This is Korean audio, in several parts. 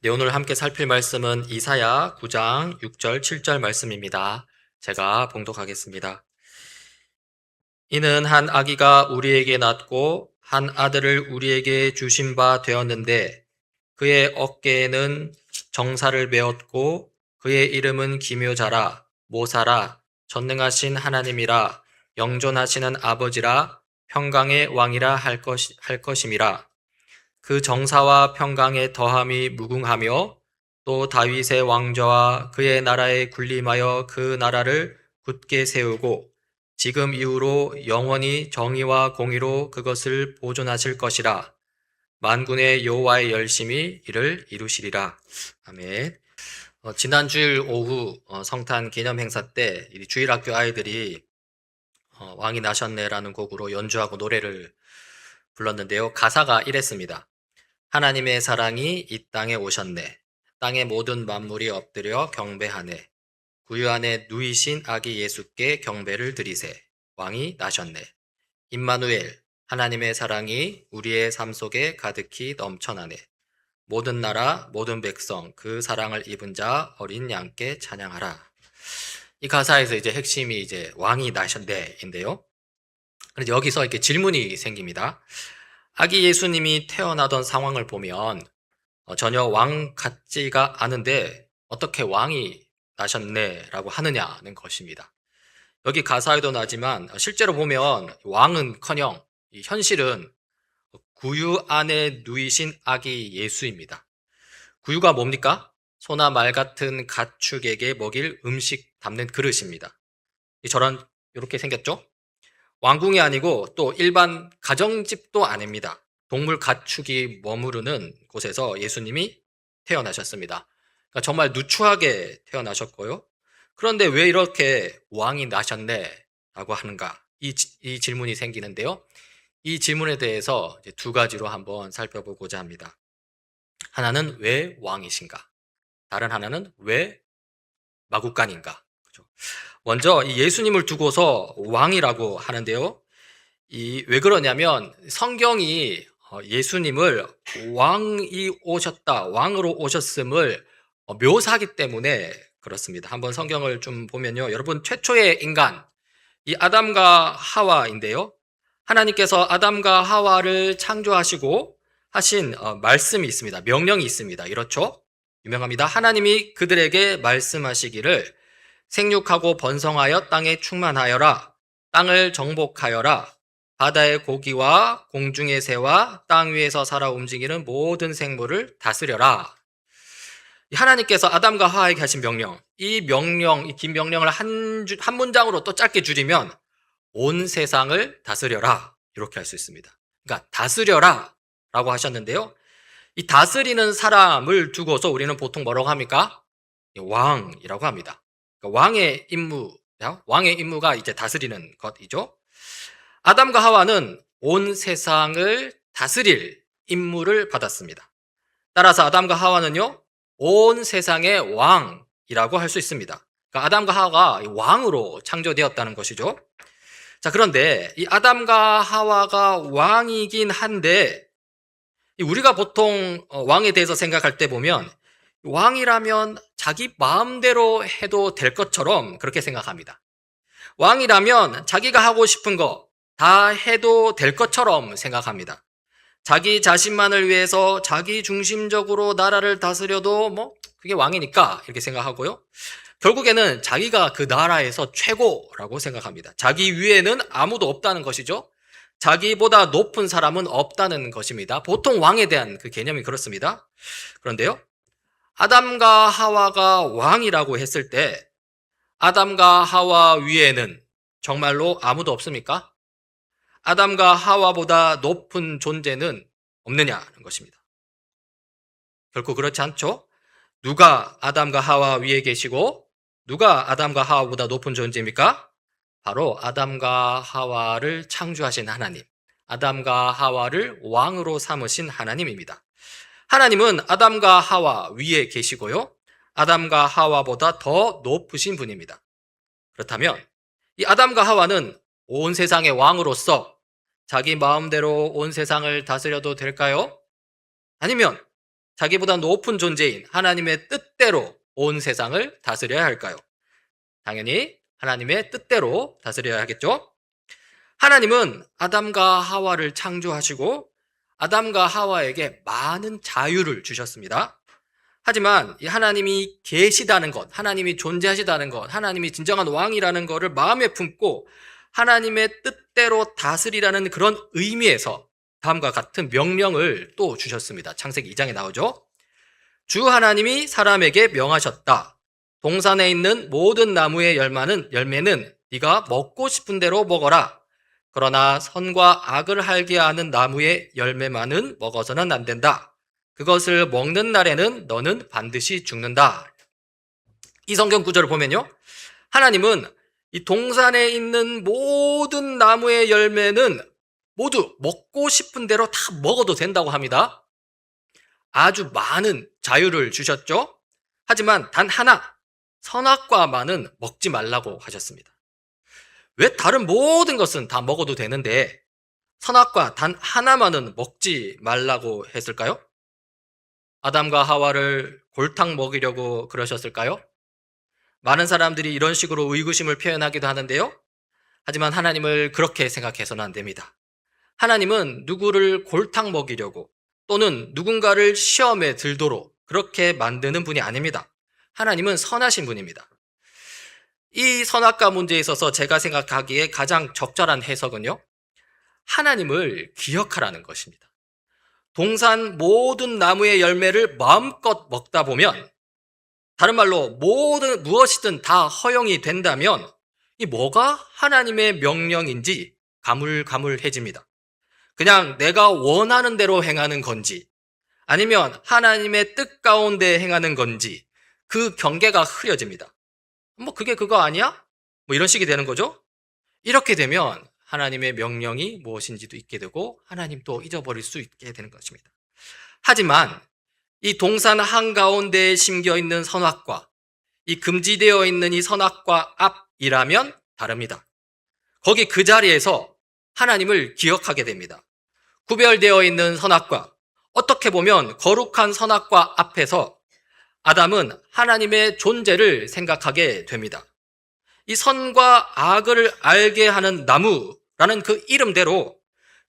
네, 오늘 함께 살필 말씀은 이사야 9장 6절, 7절 말씀입니다. 제가 봉독하겠습니다. 이는 한 아기가 우리에게 낳고 한 아들을 우리에게 주신 바 되었는데 그의 어깨에는 정사를 메었고 그의 이름은 기묘자라, 모사라, 전능하신 하나님이라, 영존하시는 아버지라, 평강의 왕이라 할 것임이라. 그 정사와 평강의 더함이 무궁하며 또 다윗의 왕좌와 그의 나라에 군림하여 그 나라를 굳게 세우고 지금 이후로 영원히 정의와 공의로 그것을 보존하실 것이라. 만군의 여호와의 열심히 이를 이루시리라. 아멘. 지난 주일 오후 성탄 기념 행사 때 주일학교 아이들이 왕이 나셨네라는 곡으로 연주하고 노래를 불렀는데요. 가사가 이랬습니다. 하나님의 사랑이 이 땅에 오셨네. 땅의 모든 만물이 엎드려 경배하네. 구유 안에 누이신 아기 예수께 경배를 드리세. 왕이 나셨네. 임마누엘, 하나님의 사랑이 우리의 삶 속에 가득히 넘쳐나네. 모든 나라, 모든 백성, 그 사랑을 입은 자 어린 양께 찬양하라. 이 가사에서 이제 핵심이 이제 왕이 나셨네인데요. 그런데 여기서 이렇게 질문이 생깁니다. 아기 예수님이 태어나던 상황을 보면 전혀 왕 같지가 않은데 어떻게 왕이 나셨네라고 하느냐는 것입니다. 여기 가사에도 나지만 실제로 보면 왕은커녕 이 현실은 구유 안에 누이신 아기 예수입니다. 구유가 뭡니까? 소나 말 같은 가축에게 먹일 음식 담는 그릇입니다. 저런 이렇게 생겼죠? 왕궁이 아니고 또 일반 가정집도 아닙니다. 동물 가축이 머무르는 곳에서 예수님이 태어나셨습니다. 그러니까 정말 누추하게 태어나셨고요. 그런데 왜 이렇게 왕이 나셨네? 라고 하는가? 이 질문이 생기는데요. 이 질문에 대해서 이제 두 가지로 한번 살펴보고자 합니다. 하나는 왜 왕이신가? 다른 하나는 왜 마구간인가? 그죠? 먼저 이 예수님을 두고서 왕이라고 하는데요. 왜 그러냐면 성경이 예수님을 왕이 오셨다, 왕으로 오셨음을 묘사하기 때문에 그렇습니다. 한번 성경을 좀 보면요. 여러분, 최초의 인간, 이 아담과 하와인데요. 하나님께서 아담과 하와를 창조하시고 하신 말씀이 있습니다. 명령이 있습니다. 이렇죠? 유명합니다. 하나님이 그들에게 말씀하시기를 생육하고 번성하여 땅에 충만하여라. 땅을 정복하여라. 바다의 고기와 공중의 새와 땅 위에서 살아 움직이는 모든 생물을 다스려라. 하나님께서 아담과 하와에게 하신 명령, 이 긴 명령을 한 문장으로 또 짧게 줄이면 온 세상을 다스려라. 이렇게 할 수 있습니다. 그러니까 다스려라 라고 하셨는데요. 이 다스리는 사람을 두고서 우리는 보통 뭐라고 합니까? 왕이라고 합니다. 그러니까 왕의 임무가 이제 다스리는 것이죠. 아담과 하와는 온 세상을 다스릴 임무를 받았습니다. 따라서 아담과 하와는요, 온 세상의 왕이라고 할 수 있습니다. 그러니까 아담과 하와가 왕으로 창조되었다는 것이죠. 자, 그런데 이 아담과 하와가 왕이긴 한데 우리가 보통 왕에 대해서 생각할 때 보면 왕이라면 자기 마음대로 해도 될 것처럼 그렇게 생각합니다. 왕이라면 자기가 하고 싶은 거 다 해도 될 것처럼 생각합니다. 자기 자신만을 위해서 자기 중심적으로 나라를 다스려도 그게 왕이니까 이렇게 생각하고요. 결국에는 자기가 그 나라에서 최고라고 생각합니다. 자기 위에는 아무도 없다는 것이죠. 자기보다 높은 사람은 없다는 것입니다. 보통 왕에 대한 그 개념이 그렇습니다. 그런데요, 아담과 하와가 왕이라고 했을 때 아담과 하와 위에는 정말로 아무도 없습니까? 아담과 하와보다 높은 존재는 없느냐는 것입니다. 결코 그렇지 않죠? 누가 아담과 하와 위에 계시고 누가 아담과 하와보다 높은 존재입니까? 바로 아담과 하와를 창조하신 하나님, 아담과 하와를 왕으로 삼으신 하나님입니다. 하나님은 아담과 하와 위에 계시고요, 아담과 하와보다 더 높으신 분입니다. 그렇다면 이 아담과 하와는 온 세상의 왕으로서 자기 마음대로 온 세상을 다스려도 될까요? 아니면 자기보다 높은 존재인 하나님의 뜻대로 온 세상을 다스려야 할까요? 당연히 하나님의 뜻대로 다스려야 하겠죠? 하나님은 아담과 하와를 창조하시고 아담과 하와에게 많은 자유를 주셨습니다. 하지만 이 하나님이 계시다는 것, 하나님이 존재하시다는 것, 하나님이 진정한 왕이라는 것을 마음에 품고 하나님의 뜻대로 다스리라는 그런 의미에서 다음과 같은 명령을 또 주셨습니다. 창세기 2장에 나오죠. 주 하나님이 사람에게 명하셨다. 동산에 있는 모든 나무의 열매는 네가 먹고 싶은 대로 먹어라. 그러나 선과 악을 알게 하는 나무의 열매만은 먹어서는 안 된다. 그것을 먹는 날에는 너는 반드시 죽는다. 이 성경 구절을 보면요, 하나님은 이 동산에 있는 모든 나무의 열매는 모두 먹고 싶은 대로 다 먹어도 된다고 합니다. 아주 많은 자유를 주셨죠. 하지만 단 하나, 선악과만은 먹지 말라고 하셨습니다. 왜 다른 모든 것은 다 먹어도 되는데 선악과 단 하나만은 먹지 말라고 했을까요? 아담과 하와를 골탕 먹이려고 그러셨을까요? 많은 사람들이 이런 식으로 의구심을 표현하기도 하는데요. 하지만 하나님을 그렇게 생각해서는 안 됩니다. 하나님은 누구를 골탕 먹이려고 또는 누군가를 시험에 들도록 그렇게 만드는 분이 아닙니다. 하나님은 선하신 분입니다. 이 선악과 문제에 있어서 제가 생각하기에 가장 적절한 해석은요, 하나님을 기억하라는 것입니다. 동산 모든 나무의 열매를 마음껏 먹다 보면, 다른 말로 무엇이든 다 허용이 된다면 이 뭐가 하나님의 명령인지 가물가물해집니다. 그냥 내가 원하는 대로 행하는 건지 아니면 하나님의 뜻 가운데 행하는 건지 그 경계가 흐려집니다. 그게 그거 아니야? 이런 식이 되는 거죠. 이렇게 되면 하나님의 명령이 무엇인지도 잊게 되고 하나님도 잊어버릴 수 있게 되는 것입니다. 하지만 이 동산 한가운데에 심겨 있는 선악과, 이 금지되어 있는 이 선악과 앞이라면 다릅니다. 거기 그 자리에서 하나님을 기억하게 됩니다. 구별되어 있는 선악과, 어떻게 보면 거룩한 선악과 앞에서 아담은 하나님의 존재를 생각하게 됩니다. 이 선과 악을 알게 하는 나무라는 그 이름대로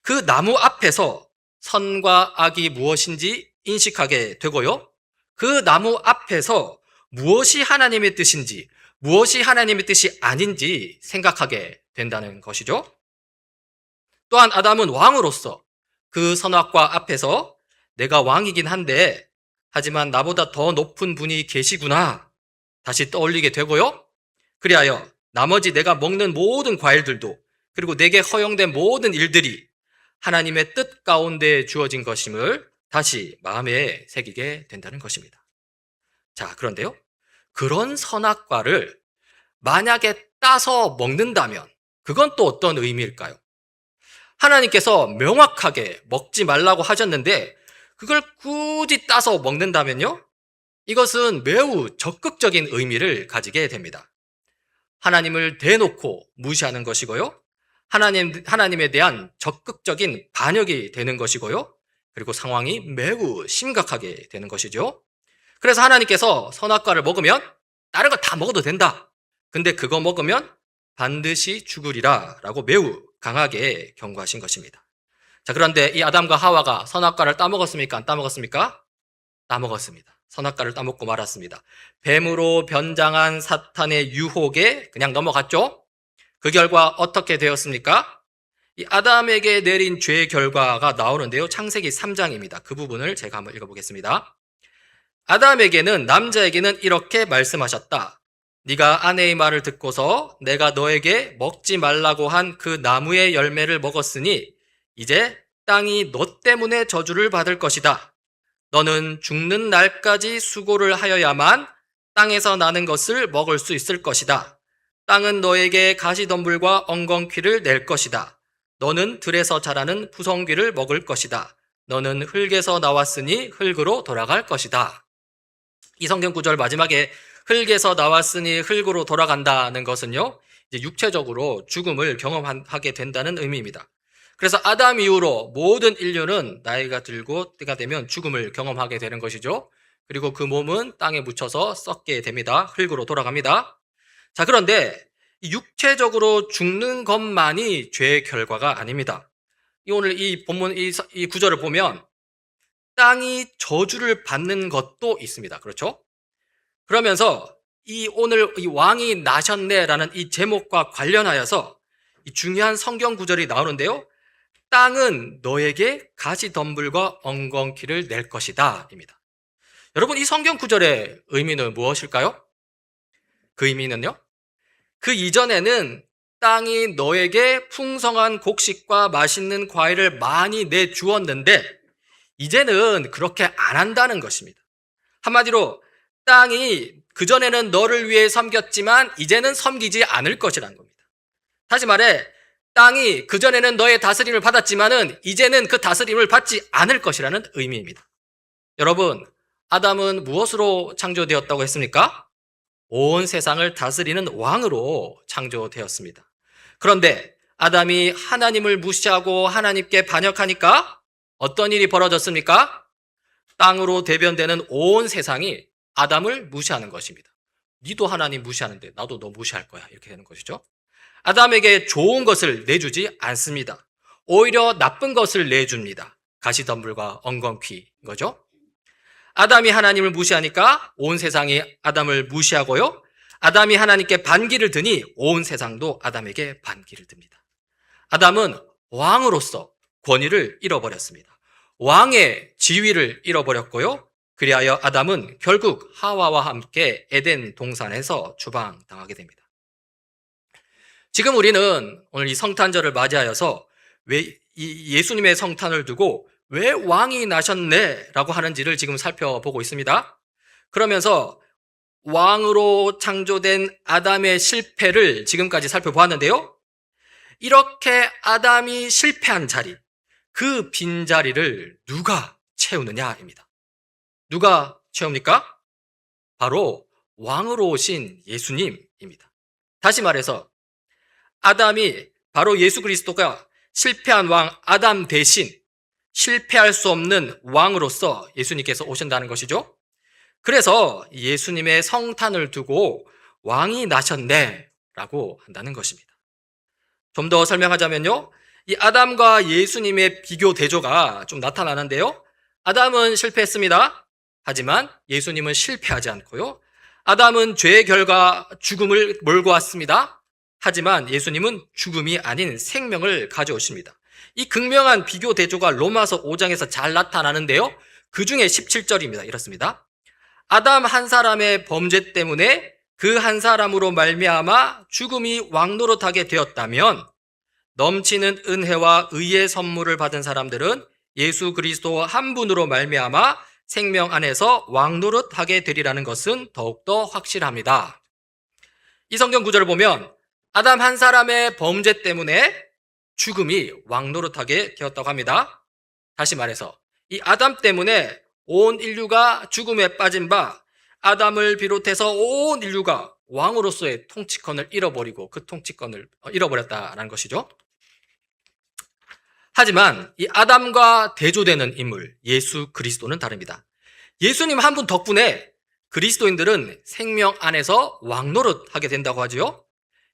그 나무 앞에서 선과 악이 무엇인지 인식하게 되고요. 그 나무 앞에서 무엇이 하나님의 뜻인지, 무엇이 하나님의 뜻이 아닌지 생각하게 된다는 것이죠. 또한 아담은 왕으로서 그 선악과 앞에서 내가 왕이긴 한데 하지만 나보다 더 높은 분이 계시구나 다시 떠올리게 되고요. 그리하여 나머지 내가 먹는 모든 과일들도 그리고 내게 허용된 모든 일들이 하나님의 뜻 가운데 주어진 것임을 다시 마음에 새기게 된다는 것입니다. 자, 그런데요, 그런 선악과를 만약에 따서 먹는다면 그건 또 어떤 의미일까요? 하나님께서 명확하게 먹지 말라고 하셨는데 그걸 굳이 따서 먹는다면요, 이것은 매우 적극적인 의미를 가지게 됩니다. 하나님을 대놓고 무시하는 것이고요, 하나님에 대한 적극적인 반역이 되는 것이고요, 그리고 상황이 매우 심각하게 되는 것이죠. 그래서 하나님께서 선악과를 먹으면 다른 거 다 먹어도 된다, 근데 그거 먹으면 반드시 죽으리라 라고 매우 강하게 경고하신 것입니다. 자, 그런데 이 아담과 하와가 선악과를 따먹었습니까? 안 따먹었습니까? 따먹었습니다. 선악과를 따먹고 말았습니다. 뱀으로 변장한 사탄의 유혹에 그냥 넘어갔죠. 그 결과 어떻게 되었습니까? 이 아담에게 내린 죄의 결과가 나오는데요, 창세기 3장입니다. 그 부분을 제가 한번 읽어보겠습니다. 아담에게는, 남자에게는 이렇게 말씀하셨다. 네가 아내의 말을 듣고서 내가 너에게 먹지 말라고 한 그 나무의 열매를 먹었으니 이제 땅이 너 때문에 저주를 받을 것이다. 너는 죽는 날까지 수고를 하여야만 땅에서 나는 것을 먹을 수 있을 것이다. 땅은 너에게 가시덤불과 엉겅퀴를 낼 것이다. 너는 들에서 자라는 푸성귀를 먹을 것이다. 너는 흙에서 나왔으니 흙으로 돌아갈 것이다. 이 성경 구절 마지막에 흙에서 나왔으니 흙으로 돌아간다는 것은요, 이제 육체적으로 죽음을 경험하게 된다는 의미입니다. 그래서 아담 이후로 모든 인류는 나이가 들고 때가 되면 죽음을 경험하게 되는 것이죠. 그리고 그 몸은 땅에 묻혀서 썩게 됩니다. 흙으로 돌아갑니다. 자, 그런데 육체적으로 죽는 것만이 죄의 결과가 아닙니다. 오늘 이 본문 이 구절을 보면 땅이 저주를 받는 것도 있습니다. 그렇죠? 그러면서 오늘 이 왕이 나셨네라는 이 제목과 관련하여서 이 중요한 성경 구절이 나오는데요. 땅은 너에게 가시덤불과 엉겅퀴를 낼 것이다 입니다. 여러분, 이 성경 구절의 의미는 무엇일까요? 그 의미는요, 그 이전에는 땅이 너에게 풍성한 곡식과 맛있는 과일을 많이 내주었는데 이제는 그렇게 안 한다는 것입니다. 한마디로 땅이 그전에는 너를 위해 섬겼지만 이제는 섬기지 않을 것이라는 겁니다. 다시 말해, 땅이 그전에는 너의 다스림을 받았지만은 이제는 그 다스림을 받지 않을 것이라는 의미입니다. 여러분, 아담은 무엇으로 창조되었다고 했습니까? 온 세상을 다스리는 왕으로 창조되었습니다. 그런데 아담이 하나님을 무시하고 하나님께 반역하니까 어떤 일이 벌어졌습니까? 땅으로 대변되는 온 세상이 아담을 무시하는 것입니다. 니도 하나님 무시하는데 나도 너 무시할 거야, 이렇게 되는 것이죠. 아담에게 좋은 것을 내주지 않습니다. 오히려 나쁜 것을 내줍니다. 가시덤불과 엉겅퀴인 거죠. 아담이 하나님을 무시하니까 온 세상이 아담을 무시하고요. 아담이 하나님께 반기를 드니 온 세상도 아담에게 반기를 듭니다. 아담은 왕으로서 권위를 잃어버렸습니다. 왕의 지위를 잃어버렸고요. 그리하여 아담은 결국 하와와 함께 에덴 동산에서 추방당하게 됩니다. 지금 우리는 오늘 이 성탄절을 맞이하여서 왜 이 예수님의 성탄을 두고 왜 왕이 나셨네 라고 하는지를 지금 살펴보고 있습니다. 그러면서 왕으로 창조된 아담의 실패를 지금까지 살펴보았는데요. 이렇게 아담이 실패한 자리, 그 빈자리를 누가 채우느냐입니다. 누가 채웁니까? 바로 왕으로 오신 예수님입니다. 다시 말해서 아담이 바로 예수 그리스도가 실패한 왕 아담 대신 실패할 수 없는 왕으로서 예수님께서 오신다는 것이죠. 그래서 예수님의 성탄을 두고 왕이 나셨네 라고 한다는 것입니다. 좀 더 설명하자면요, 이 아담과 예수님의 비교 대조가 좀 나타나는데요. 아담은 실패했습니다. 하지만 예수님은 실패하지 않고요. 아담은 죄의 결과 죽음을 몰고 왔습니다. 하지만 예수님은 죽음이 아닌 생명을 가져오십니다. 이 극명한 비교 대조가 로마서 5장에서 잘 나타나는데요. 그 중에 17절입니다. 이렇습니다. 아담 한 사람의 범죄 때문에 그 한 사람으로 말미암아 죽음이 왕노릇하게 되었다면 넘치는 은혜와 의의 선물을 받은 사람들은 예수 그리스도 한 분으로 말미암아 생명 안에서 왕노릇하게 되리라는 것은 더욱더 확실합니다. 이 성경 구절을 보면 아담 한 사람의 범죄 때문에 죽음이 왕노릇하게 되었다고 합니다. 다시 말해서 이 아담 때문에 온 인류가 죽음에 빠진 바 아담을 비롯해서 온 인류가 왕으로서의 통치권을 잃어버리고 그 통치권을 잃어버렸다는 것이죠. 하지만 이 아담과 대조되는 인물 예수 그리스도는 다릅니다. 예수님 한 분 덕분에 그리스도인들은 생명 안에서 왕노릇하게 된다고 하지요.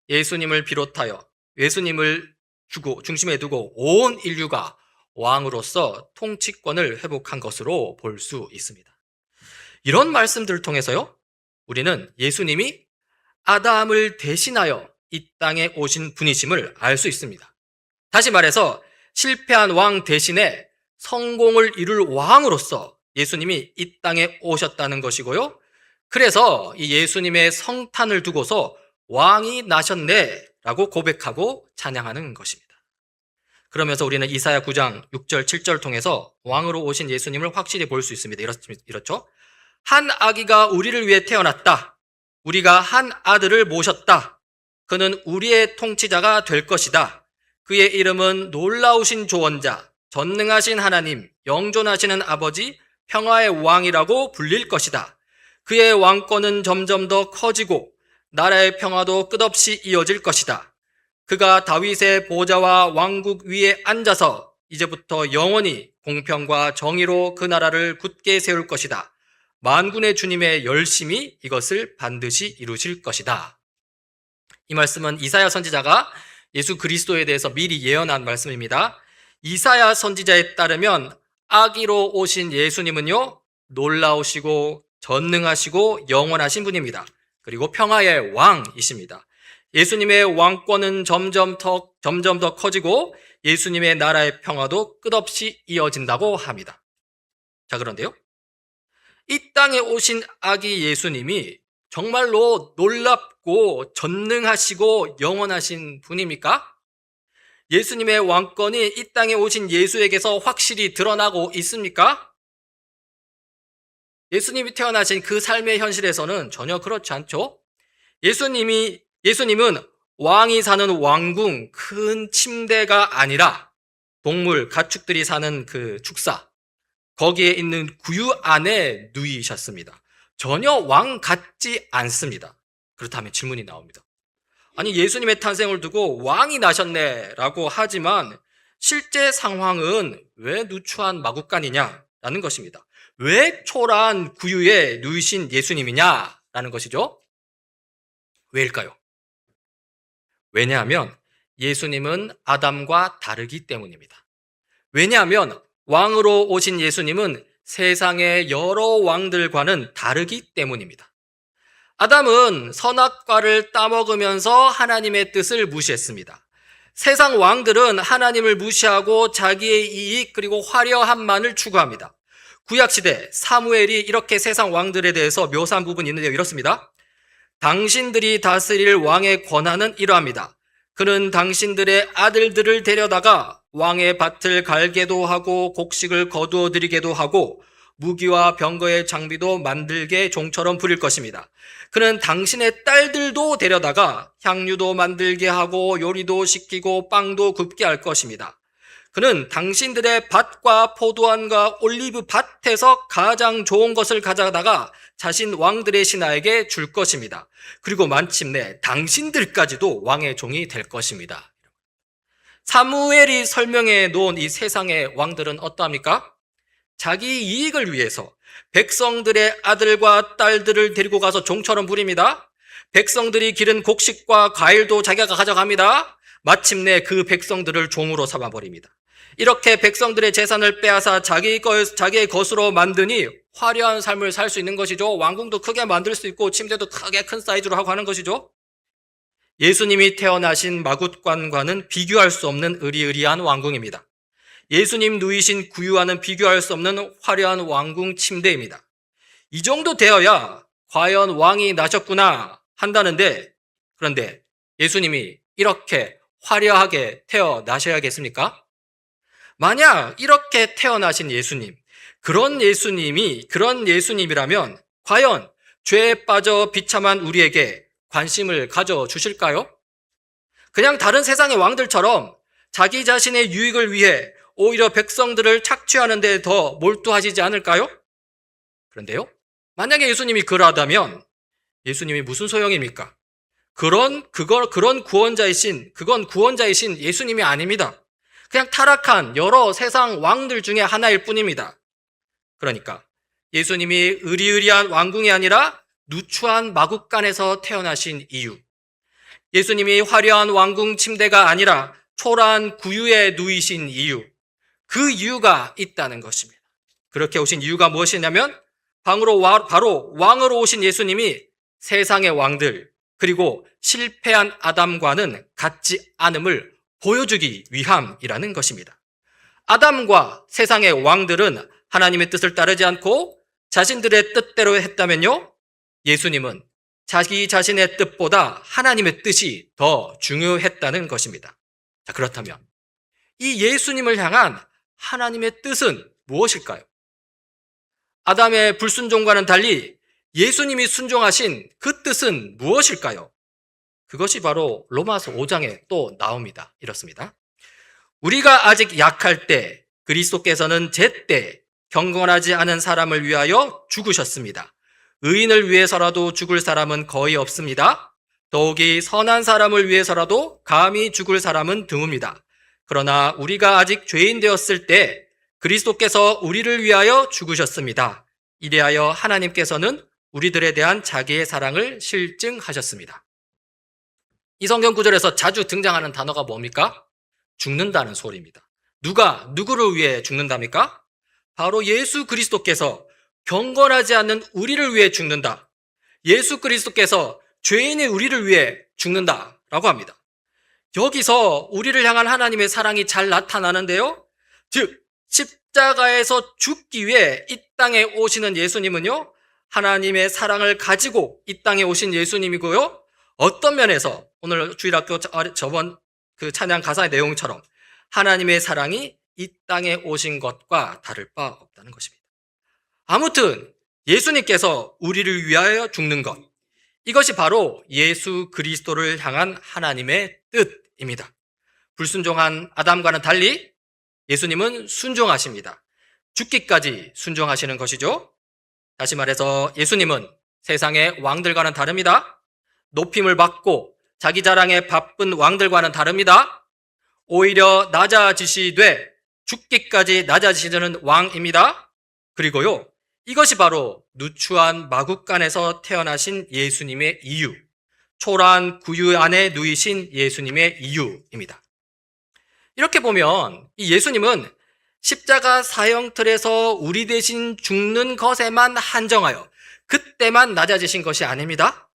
예수님을 비롯하여 예수님을 중심에 두고 온 인류가 왕으로서 통치권을 회복한 것으로 볼 수 있습니다. 이런 말씀들을 통해서요, 우리는 예수님이 아담을 대신하여 이 땅에 오신 분이심을 알 수 있습니다. 다시 말해서 실패한 왕 대신에 성공을 이룰 왕으로서 예수님이 이 땅에 오셨다는 것이고요. 그래서 이 예수님의 성탄을 두고서 왕이 나셨네 라고 고백하고 찬양하는 것입니다. 그러면서 우리는 이사야 9장 6절 7절 통해서 왕으로 오신 예수님을 확실히 볼 수 있습니다. 이렇죠? 한 아기가 우리를 위해 태어났다. 우리가 한 아들을 모셨다. 그는 우리의 통치자가 될 것이다. 그의 이름은 놀라우신 조언자, 전능하신 하나님, 영존하시는 아버지, 평화의 왕이라고 불릴 것이다. 그의 왕권은 점점 더 커지고 나라의 평화도 끝없이 이어질 것이다. 그가 다윗의 보좌와 왕국 위에 앉아서 이제부터 영원히 공평과 정의로 그 나라를 굳게 세울 것이다. 만군의 주님의 열심히 이것을 반드시 이루실 것이다. 이 말씀은 이사야 선지자가 예수 그리스도에 대해서 미리 예언한 말씀입니다. 이사야 선지자에 따르면 아기로 오신 예수님은요, 놀라우시고 전능하시고 영원하신 분입니다. 그리고 평화의 왕이십니다. 예수님의 왕권은 점점 더 커지고 예수님의 나라의 평화도 끝없이 이어진다고 합니다. 자, 그런데요, 이 땅에 오신 아기 예수님이 정말로 놀랍고 전능하시고 영원하신 분입니까? 예수님의 왕권이 이 땅에 오신 예수에게서 확실히 드러나고 있습니까? 예수님이 태어나신 그 삶의 현실에서는 전혀 그렇지 않죠. 예수님은 왕이 사는 왕궁, 큰 침대가 아니라 동물, 가축들이 사는 그 축사, 거기에 있는 구유 안에 누이셨습니다. 전혀 왕 같지 않습니다. 그렇다면 질문이 나옵니다. 아니, 예수님의 탄생을 두고 왕이 나셨네 라고 하지만 실제 상황은 왜 누추한 마구간이냐라는 것입니다. 왜 초라한 구유에 누이신 예수님이냐라는 것이죠. 왜일까요? 왜냐하면 예수님은 아담과 다르기 때문입니다. 왜냐하면 왕으로 오신 예수님은 세상의 여러 왕들과는 다르기 때문입니다. 아담은 선악과를 따먹으면서 하나님의 뜻을 무시했습니다. 세상 왕들은 하나님을 무시하고 자기의 이익 그리고 화려함만을 추구합니다. 구약시대 사무엘이 이렇게 세상 왕들에 대해서 묘사한 부분이 있는데요, 이렇습니다. 당신들이 다스릴 왕의 권한은 이러합니다. 그는 당신들의 아들들을 데려다가 왕의 밭을 갈게도 하고 곡식을 거두어 드리게도 하고 무기와 병거의 장비도 만들게 종처럼 부릴 것입니다. 그는 당신의 딸들도 데려다가 향유도 만들게 하고 요리도 시키고 빵도 굽게 할 것입니다. 그는 당신들의 밭과 포도원과 올리브 밭에서 가장 좋은 것을 가져다가 자신 왕들의 신하에게 줄 것입니다. 그리고 마침내 당신들까지도 왕의 종이 될 것입니다. 사무엘이 설명해 놓은 이 세상의 왕들은 어떠합니까? 자기 이익을 위해서 백성들의 아들과 딸들을 데리고 가서 종처럼 부립니다. 백성들이 기른 곡식과 과일도 자기가 가져갑니다. 마침내 그 백성들을 종으로 삼아버립니다. 이렇게 백성들의 재산을 빼앗아 자기의 것으로 만드니 화려한 삶을 살 수 있는 것이죠. 왕궁도 크게 만들 수 있고 침대도 크게 큰 사이즈로 하고 하는 것이죠. 예수님이 태어나신 마굿관과는 비교할 수 없는 으리으리한 왕궁입니다. 예수님 누이신 구유와는 비교할 수 없는 화려한 왕궁 침대입니다. 이 정도 되어야 과연 왕이 나셨구나 한다는데, 그런데 예수님이 이렇게 화려하게 태어나셔야겠습니까? 만약 이렇게 태어나신 예수님, 그런 예수님이라면 과연 죄에 빠져 비참한 우리에게 관심을 가져주실까요? 그냥 다른 세상의 왕들처럼 자기 자신의 유익을 위해 오히려 백성들을 착취하는 데 더 몰두하시지 않을까요? 그런데요, 만약에 예수님이 그러하다면 예수님이 무슨 소용입니까? 그건 구원자이신 예수님이 아닙니다. 그냥 타락한 여러 세상 왕들 중에 하나일 뿐입니다. 그러니까 예수님이 으리으리한 왕궁이 아니라 누추한 마국간에서 태어나신 이유, 예수님이 화려한 왕궁 침대가 아니라 초라한 구유에 누이신 이유, 그 이유가 있다는 것입니다. 그렇게 오신 이유가 무엇이냐면 바로 왕으로 오신 예수님이 세상의 왕들 그리고 실패한 아담과는 같지 않음을 보여주기 위함이라는 것입니다. 아담과 세상의 왕들은 하나님의 뜻을 따르지 않고 자신들의 뜻대로 했다면요, 예수님은 자기 자신의 뜻보다 하나님의 뜻이 더 중요했다는 것입니다. 자, 그렇다면 이 예수님을 향한 하나님의 뜻은 무엇일까요? 아담의 불순종과는 달리 예수님이 순종하신 그 뜻은 무엇일까요? 그것이 바로 로마서 5장에 또 나옵니다. 이렇습니다. 우리가 아직 약할 때 그리스도께서는 제때 경건하지 않은 사람을 위하여 죽으셨습니다. 의인을 위해서라도 죽을 사람은 거의 없습니다. 더욱이 선한 사람을 위해서라도 감히 죽을 사람은 드뭅니다. 그러나 우리가 아직 죄인 되었을 때 그리스도께서 우리를 위하여 죽으셨습니다. 이리하여 하나님께서는 우리들에 대한 자기의 사랑을 실증하셨습니다. 이 성경 구절에서 자주 등장하는 단어가 뭡니까? 죽는다는 소리입니다. 누가 누구를 위해 죽는답니까? 바로 예수 그리스도께서 경건하지 않는 우리를 위해 죽는다. 예수 그리스도께서 죄인의 우리를 위해 죽는다라고 합니다. 여기서 우리를 향한 하나님의 사랑이 잘 나타나는데요. 즉 십자가에서 죽기 위해 이 땅에 오시는 예수님은요, 하나님의 사랑을 가지고 이 땅에 오신 예수님이고요. 어떤 면에서 오늘 주일학교 저번 그 찬양 가사의 내용처럼 하나님의 사랑이 이 땅에 오신 것과 다를 바 없다는 것입니다. 아무튼 예수님께서 우리를 위하여 죽는 것, 이것이 바로 예수 그리스도를 향한 하나님의 뜻입니다. 불순종한 아담과는 달리 예수님은 순종하십니다. 죽기까지 순종하시는 것이죠. 다시 말해서 예수님은 세상의 왕들과는 다릅니다. 높임을 받고 자기 자랑에 바쁜 왕들과는 다릅니다. 오히려 낮아지시되 죽기까지 낮아지시는 왕입니다. 그리고요, 이것이 바로 누추한 마국간에서 태어나신 예수님의 이유, 초라한 구유 안에 누이신 예수님의 이유입니다. 이렇게 보면 이 예수님은 십자가 사형틀에서 우리 대신 죽는 것에만 한정하여 그때만 낮아지신 것이 아닙니다.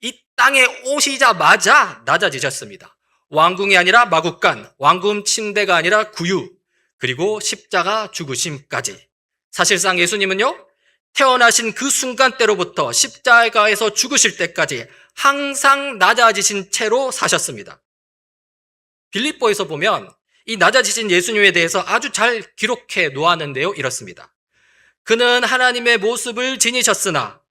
이 땅에 오시자마자 낮아지셨습니다. 왕궁이 아니라 마국간, 왕궁 침대가 아니라 구유, 그리고 십자가 죽으심까지. 사실상 예수님은요, 태어나신 그 순간대로부터 십자가에서 죽으실 때까지 항상 낮아지신 채로 사셨습니다. 빌립보에서 보면 이 낮아지신 예수님에 대해서 아주 잘 기록해 놓았는데요, 이렇습니다. 그는 하나님의 모습을 지니셨으나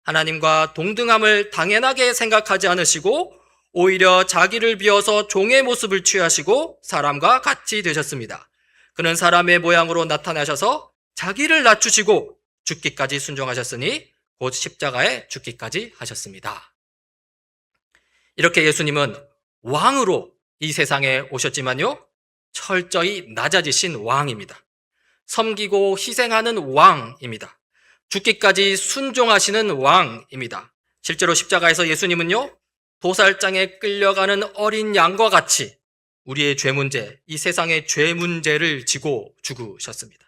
하나님과 동등함을 당연하게 생각하지 않으시고 오히려 자기를 비워서 종의 모습을 취하시고 사람과 같이 되셨습니다. 그는 사람의 모양으로 나타나셔서 자기를 낮추시고 죽기까지 순종하셨으니 곧 십자가에 죽기까지 하셨습니다. 이렇게 예수님은 왕으로 이 세상에 오셨지만요, 철저히 낮아지신 왕입니다. 섬기고 희생하는 왕입니다. 죽기까지 순종하시는 왕입니다. 실제로 십자가에서 예수님은요, 도살장에 끌려가는 어린 양과 같이 우리의 죄 문제, 이 세상의 죄 문제를 지고 죽으셨습니다.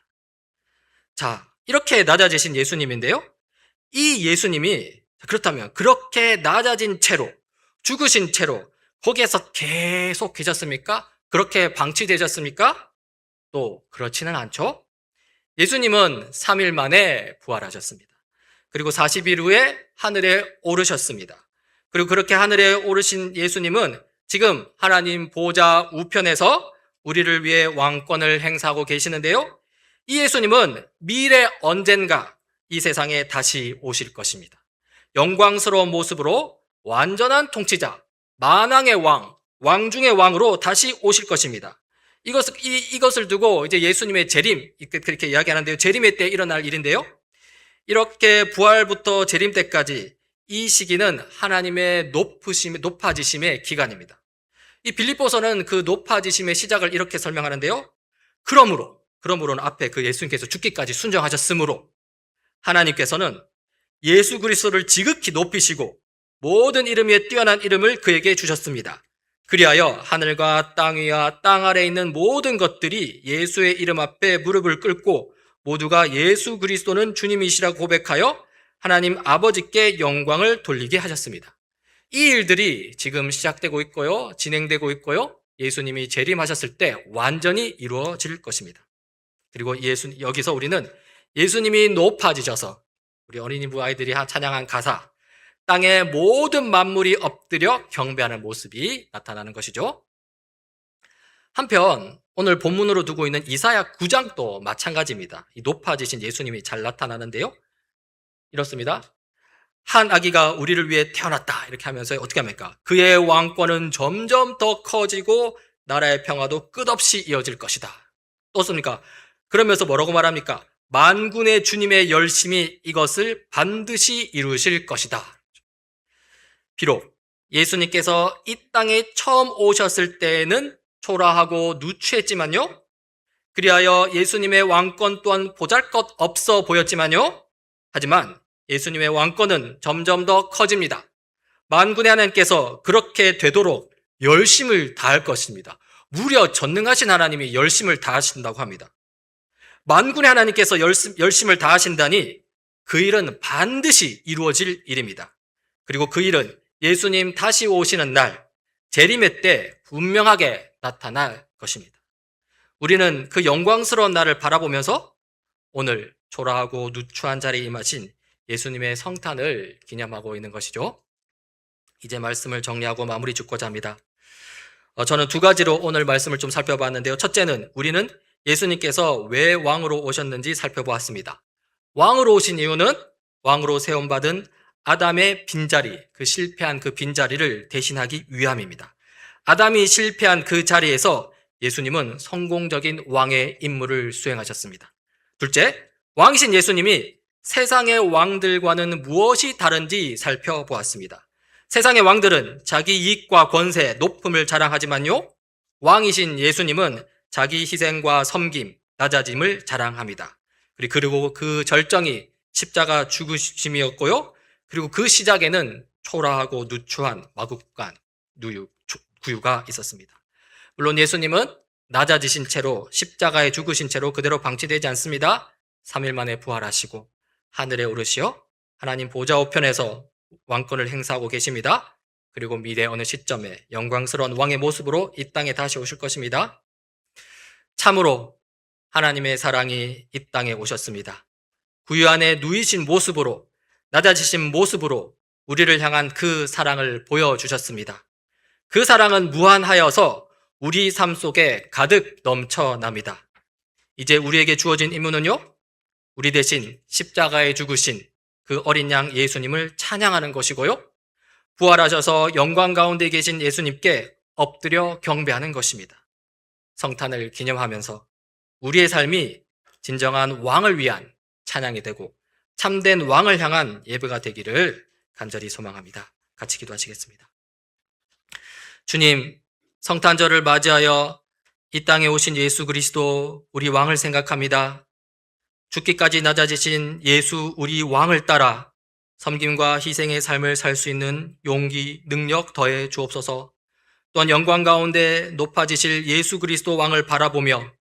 자, 이렇게 낮아지신 예수님인데요, 이 예수님이 그렇다면 그렇게 낮아진 채로, 죽으신 채로 거기에서 계속 계셨습니까? 그렇게 방치되셨습니까? 또 그렇지는 않죠. 예수님은 3일 만에 부활하셨습니다. 그리고 40일 후에 하늘에 오르셨습니다. 그리고 그렇게 하늘에 오르신 예수님은 지금 하나님 보좌 우편에서 우리를 위해 왕권을 행사하고 계시는데요, 이 예수님은 미래 언젠가 이 세상에 다시 오실 것입니다. 영광스러운 모습으로 완전한 통치자, 만왕의 왕, 왕 중의 왕으로 다시 오실 것입니다. 이것을 두고 이제 예수님의 재림, 그렇게 이야기하는데요, 재림의 때 일어날 일인데요, 이렇게 부활부터 재림 때까지 이 시기는 하나님의 높아지심의 기간입니다. 이 빌립보서는 그 높아지심의 시작을 이렇게 설명하는데요, 그러므로는 앞에 그 예수님께서 죽기까지 순종하셨으므로 하나님께서는 예수 그리스도를 지극히 높이시고 모든 이름 위에 뛰어난 이름을 그에게 주셨습니다. 그리하여 하늘과 땅 위와 땅 아래에 있는 모든 것들이 예수의 이름 앞에 무릎을 꿇고 모두가 예수 그리스도는 주님이시라고 고백하여 하나님 아버지께 영광을 돌리게 하셨습니다. 이 일들이 지금 시작되고 있고요, 진행되고 있고요, 예수님이 재림하셨을 때 완전히 이루어질 것입니다. 그리고 여기서 우리는 예수님이 높아지셔서 우리 어린이부 아이들이 찬양한 가사, 땅의 모든 만물이 엎드려 경배하는 모습이 나타나는 것이죠. 한편 오늘 본문으로 두고 있는 이사야 9장도 마찬가지입니다. 이 높아지신 예수님이 잘 나타나는데요, 이렇습니다. 한 아기가 우리를 위해 태어났다, 이렇게 하면서 어떻게 합니까? 그의 왕권은 점점 더 커지고 나라의 평화도 끝없이 이어질 것이다. 또 씁니까? 그러면서 뭐라고 말합니까? 만군의 주님의 열심이 이것을 반드시 이루실 것이다. 비록 예수님께서 이 땅에 처음 오셨을 때에는 초라하고 누추했지만요. 그리하여 예수님의 왕권 또한 보잘것 없어 보였지만요. 하지만 예수님의 왕권은 점점 더 커집니다. 만군의 하나님께서 그렇게 되도록 열심을 다할 것입니다. 무려 전능하신 하나님이 열심을 다하신다고 합니다. 만군의 하나님께서 열심을 다하신다니 그 일은 반드시 이루어질 일입니다. 그리고 그 일은 예수님 다시 오시는 날 재림의 때 분명하게 나타날 것입니다. 우리는 그 영광스러운 날을 바라보면서 오늘 초라하고 누추한 자리에 임하신 예수님의 성탄을 기념하고 있는 것이죠. 이제 말씀을 정리하고 마무리 짓고자 합니다. 저는 두 가지로 오늘 말씀을 좀 살펴봤는데요. 첫째는 우리는 예수님께서 왜 왕으로 오셨는지 살펴보았습니다. 왕으로 오신 이유는 왕으로 세움받은 아담의 빈자리, 그 실패한 그 빈자리를 대신하기 위함입니다. 아담이 실패한 그 자리에서 예수님은 성공적인 왕의 임무를 수행하셨습니다. 둘째, 왕이신 예수님이 세상의 왕들과는 무엇이 다른지 살펴보았습니다. 세상의 왕들은 자기 이익과 권세, 높음을 자랑하지만요, 왕이신 예수님은 자기 희생과 섬김, 낮아짐을 자랑합니다. 그리고 그 절정이 십자가 죽으심이었고요. 그리고 그 시작에는 초라하고 누추한 마국간, 구유가 있었습니다. 물론 예수님은 낮아지신 채로 십자가에 죽으신 채로 그대로 방치되지 않습니다. 3일 만에 부활하시고 하늘에 오르시어 하나님 보좌 우편에서 왕권을 행사하고 계십니다. 그리고 미래 어느 시점에 영광스러운 왕의 모습으로 이 땅에 다시 오실 것입니다. 참으로 하나님의 사랑이 이 땅에 오셨습니다. 구유 안에 누이신 모습으로, 낮아지신 모습으로 우리를 향한 그 사랑을 보여주셨습니다. 그 사랑은 무한하여서 우리 삶 속에 가득 넘쳐납니다. 이제 우리에게 주어진 임무는요, 우리 대신 십자가에 죽으신 그 어린 양 예수님을 찬양하는 것이고요, 부활하셔서 영광 가운데 계신 예수님께 엎드려 경배하는 것입니다. 성탄을 기념하면서 우리의 삶이 진정한 왕을 위한 찬양이 되고 참된 왕을 향한 예배가 되기를 간절히 소망합니다. 같이 기도하시겠습니다. 주님, 성탄절을 맞이하여 이 땅에 오신 예수 그리스도 우리 왕을 생각합니다. 죽기까지 낮아지신 예수 우리 왕을 따라 섬김과 희생의 삶을 살 수 있는 용기, 능력 더해 주옵소서. 또한 영광 가운데 높아지실 예수 그리스도 왕을 바라보며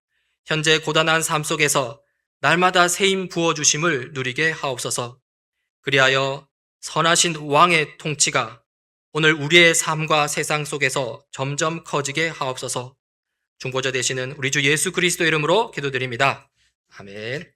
현재 고단한 삶 속에서 날마다 새힘 부어주심을 누리게 하옵소서. 그리하여 선하신 왕의 통치가 오늘 우리의 삶과 세상 속에서 점점 커지게 하옵소서. 중보자 되시는 우리 주 예수 그리스도 이름으로 기도드립니다. 아멘.